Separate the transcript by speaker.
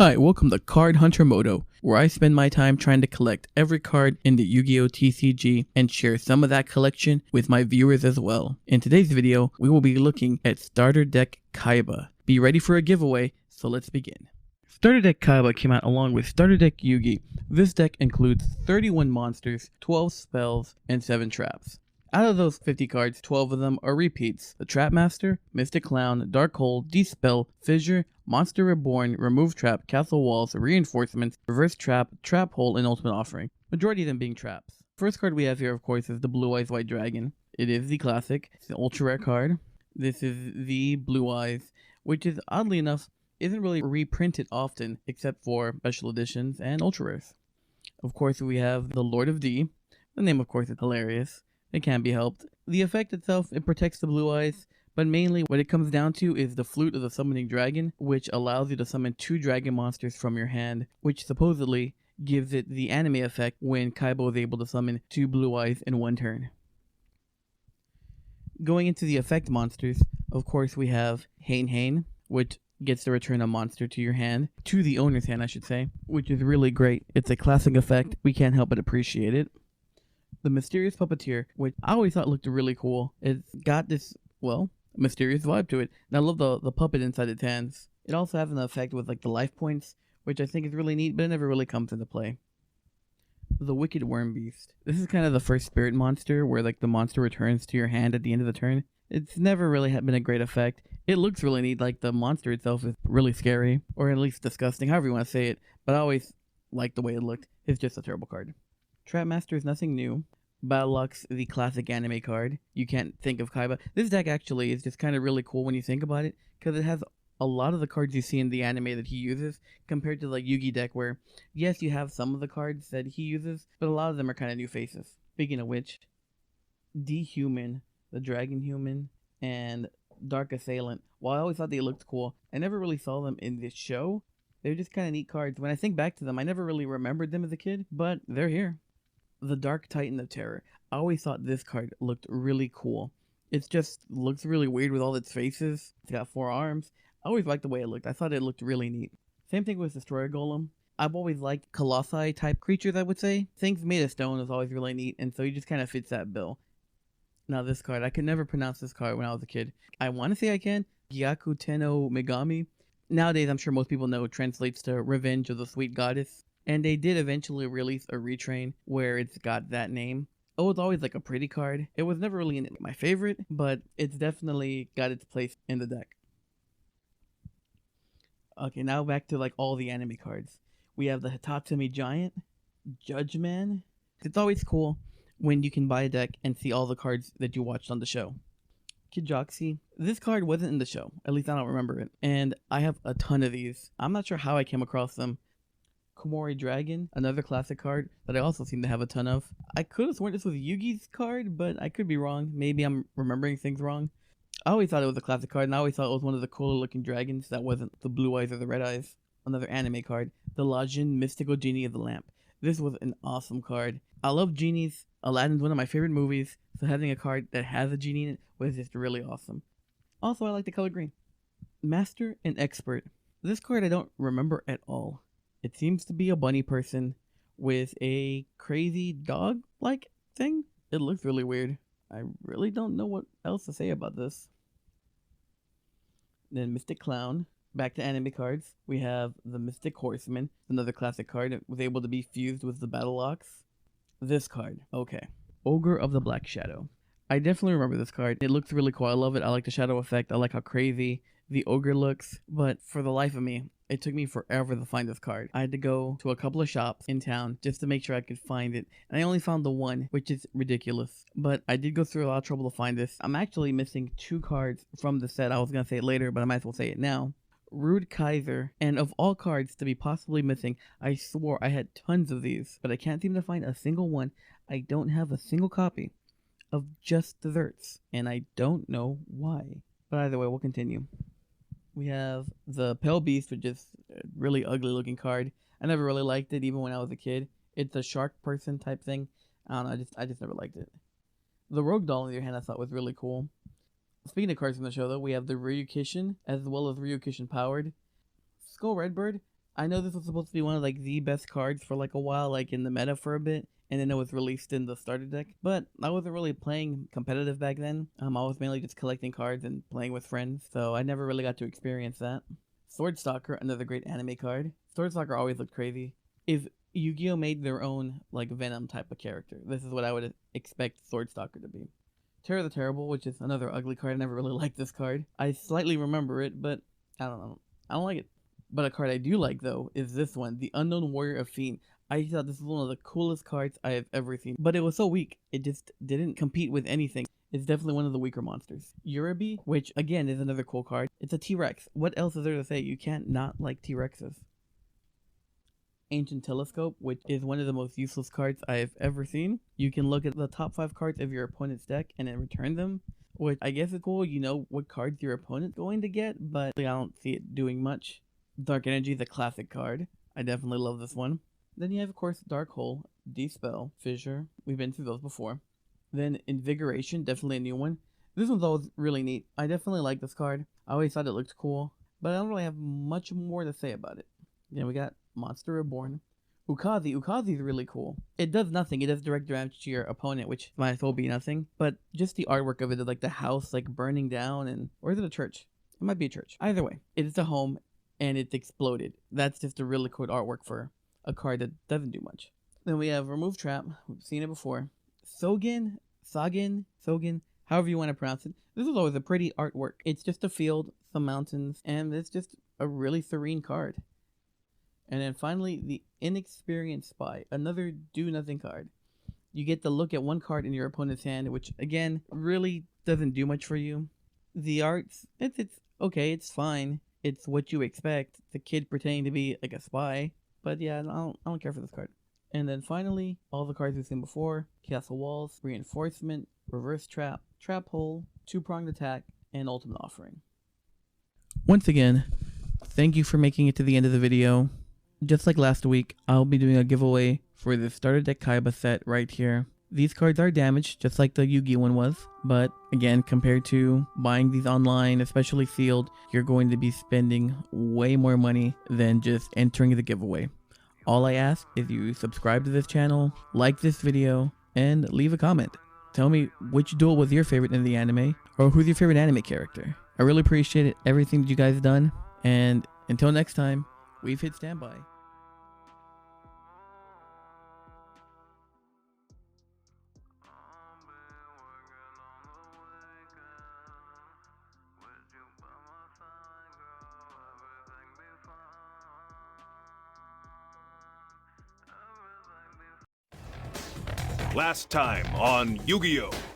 Speaker 1: Hi, welcome to Cardhunter Muto, where I spend my time trying to collect every card in the Yu-Gi-Oh! TCG and share some of that collection with my viewers as well. In today's video, we will be looking at Starter Deck Kaiba. Be ready for a giveaway, so let's begin. Starter Deck Kaiba came out along with Starter Deck Yugi. This deck includes 31 monsters, 12 spells, and 7 traps. Out of those 50 cards, 12 of them are repeats. The Trap Master, Mystic Clown, Dark Hole, Dispel, Fissure, Monster Reborn, Remove Trap, Castle Walls, Reinforcements, Reverse Trap, Trap Hole, and Ultimate Offering. Majority of them being traps. First card we have here, of course, is the Blue Eyes White Dragon. It is the classic. It's an ultra rare card. This is the Blue Eyes, which is, oddly enough, isn't really reprinted often, except for special editions and ultra rares. Of course, we have the Lord of D. The name, of course, is hilarious. It can't be helped. The effect itself, it protects the blue eyes, but mainly what it comes down to is the Flute of the Summoning Dragon, which allows you to summon 2 dragon monsters from your hand, which supposedly gives it the anime effect when Kaiba is able to summon 2 blue eyes in one turn. Going into the effect monsters, of course we have Hain, which gets to return a monster to your hand, to the owner's hand I should say, which is really great. It's a classic effect, we can't help but appreciate it. The Mysterious Puppeteer, which I always thought looked really cool. It's got this, well, mysterious vibe to it. And I love the puppet inside its hands. It also has an effect with like the life points, which I think is really neat, but it never really comes into play. The Wicked Worm Beast. This is kind of the first spirit monster where like the monster returns to your hand at the end of the turn. It's never really been a great effect. It looks really neat, like the monster itself is really scary, or at least disgusting, however you want to say it, but I always liked the way it looked. It's just a terrible card. Trap Master is nothing new. Battlelocks, the classic anime card. You can't think of Kaiba. This deck actually is just kind of really cool when you think about it, because it has a lot of the cards you see in the anime that he uses, compared to like Yugi deck where, yes, you have some of the cards that he uses, but a lot of them are kind of new faces. Speaking of which, D-Human, the Dragon Human, and Dark Assailant, while I always thought they looked cool, I never really saw them in this show. They're just kind of neat cards. When I think back to them, I never really remembered them as a kid, but they're here. The Dark Titan of Terror. I always thought this card looked really cool. It just looks really weird with all its faces. It's got 4 arms. I always liked the way it looked. I thought it looked really neat. Same thing with Destroyer Golem. I've always liked Colossi type creatures, I would say. Things made of stone is always really neat, and so he just kind of fits that bill. Now this card, I could never pronounce this card when I was a kid. I want to say I can. Gyaku Tenno Megami. Nowadays, I'm sure most people know it translates to Revenge of the Sweet Goddess. And they did eventually release a retrain where it's got that name. It was always like a pretty card. It was never really my favorite, but it's definitely got its place in the deck. Okay, now back to like all the anime cards. We have the Hitatsumi Giant, Judgeman. It's always cool when you can buy a deck and see all the cards that you watched on the show. Kijoxi. This card wasn't in the show, at least I don't remember it. And I have a ton of these. I'm not sure how I came across them. Komori Dragon, another classic card that I also seem to have a ton of. I could have sworn this was Yugi's card, but I could be wrong. Maybe I'm remembering things wrong. I always thought it was a classic card, and I always thought it was one of the cooler looking dragons that wasn't the blue eyes or the red eyes. Another anime card, the Lajin Mystical Genie of the Lamp. This was an awesome card. I love genies. Aladdin's one of my favorite movies, so having a card that has a genie in it was just really awesome. Also, I like the color green. Master and Expert. This card I don't remember at all. It seems to be a bunny person with a crazy dog-like thing. It looks really weird. I really don't know what else to say about this. Then Mystic Clown. Back to anime cards. We have the Mystic Horseman, another classic card. It was able to be fused with the Battlelocks. This card. Okay. Ogre of the Black Shadow. I definitely remember this card. It looks really cool. I love it. I like the shadow effect. I like how crazy the ogre looks. But for the life of me, it took me forever to find this card. I had to go to a couple of shops in town just to make sure I could find it. And I only found the one, which is ridiculous. But I did go through a lot of trouble to find this. I'm actually missing 2 cards from the set. I was going to say it later, but I might as well say it now. Rude Kaiser. And of all cards to be possibly missing, I swore I had tons of these. But I can't seem to find a single one. I don't have a single copy of just Desserts. And I don't know why. But either way, we'll continue. We have the Pale Beast, which is a really ugly looking card. I never really liked it, even when I was a kid. It's a shark person type thing. I don't know, I just never liked it. The Rogue Doll, on the other hand, I thought was really cool. Speaking of cards from the show, though, we have the Ryukishin, as well as Ryukishin Powered. Skull Redbird, I know this was supposed to be one of like the best cards for like a while, like in the meta for a bit, and then it was released in the starter deck. But I wasn't really playing competitive back then. I was mainly just collecting cards and playing with friends, so I never really got to experience that. Sword Stalker, another great anime card. Sword Stalker always looked crazy. If Yu-Gi-Oh made their own like Venom type of character, this is what I would expect Sword Stalker to be. Terror the Terrible, which is another ugly card. I never really liked this card. I slightly remember it, but I don't know. I don't like it. But a card I do like, though, is this one, the Unknown Warrior of Fiend. I thought this was one of the coolest cards I have ever seen. But it was so weak, it just didn't compete with anything. It's definitely one of the weaker monsters. Uraby, which, again, is another cool card. It's a T-Rex. What else is there to say? You can't not like T-Rexes. Ancient Telescope, which is one of the most useless cards I have ever seen. You can look at the top 5 cards of your opponent's deck and then return them, which I guess is cool. You know what cards your opponent's going to get, but I don't see it doing much. Dark Energy, the classic card. I definitely love this one. Then you have, of course, Dark Hole, Dispel, Fissure. We've been through those before. Then Invigoration, definitely a new one. This one's always really neat. I definitely like this card. I always thought it looked cool, but I don't really have much more to say about it. Then we got Monster Reborn. Ukazi. Ukazi is really cool. It does nothing. It does direct damage to your opponent, which might as well be nothing. But just the artwork of it, like the house like burning down, and or is it a church? It might be a church. Either way, it is a home and it's exploded. That's just a really cool artwork for a card that doesn't do much. Then we have Remove Trap. We've seen it before. Sogin, however you want to pronounce it. This is always a pretty artwork. It's just a field, some mountains, and it's just a really serene card. And then finally, the Inexperienced Spy, another do-nothing card. You get to look at one card in your opponent's hand, which, again, really doesn't do much for you. The art's, it's okay, it's fine. It's what you expect. The kid pretending to be like a spy. But yeah, I don't care for this card. And then finally, all the cards we've seen before. Castle Walls, Reinforcement, Reverse Trap, Trap Hole, Two-Pronged Attack, and Ultimate Offering. Once again, thank you for making it to the end of the video. Just like last week, I'll be doing a giveaway for the starter deck Kaiba set right here. These cards are damaged, just like the Yu-Gi one was, but again, compared to buying these online, especially sealed, you're going to be spending way more money than just entering the giveaway. All I ask is you subscribe to this channel, like this video, and leave a comment. Tell me which duel was your favorite in the anime, or who's your favorite anime character. I really appreciate everything that you guys have done, and until next time, we've hit standby.
Speaker 2: Last time on Yu-Gi-Oh!